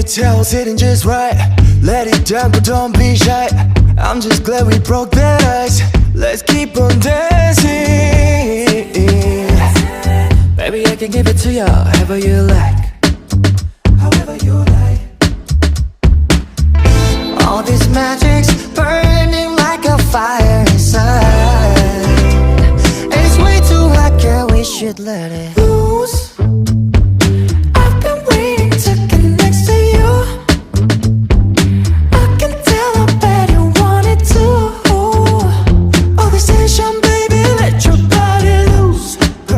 tell, sitting just right. Let it down, but don't be shy. I'm just glad we broke that ice. Let's keep on dancing. Baby, I can give it to you however you like. However you like. All this magic's burning like a fire inside. It's way too hot, girl, we should let it loose.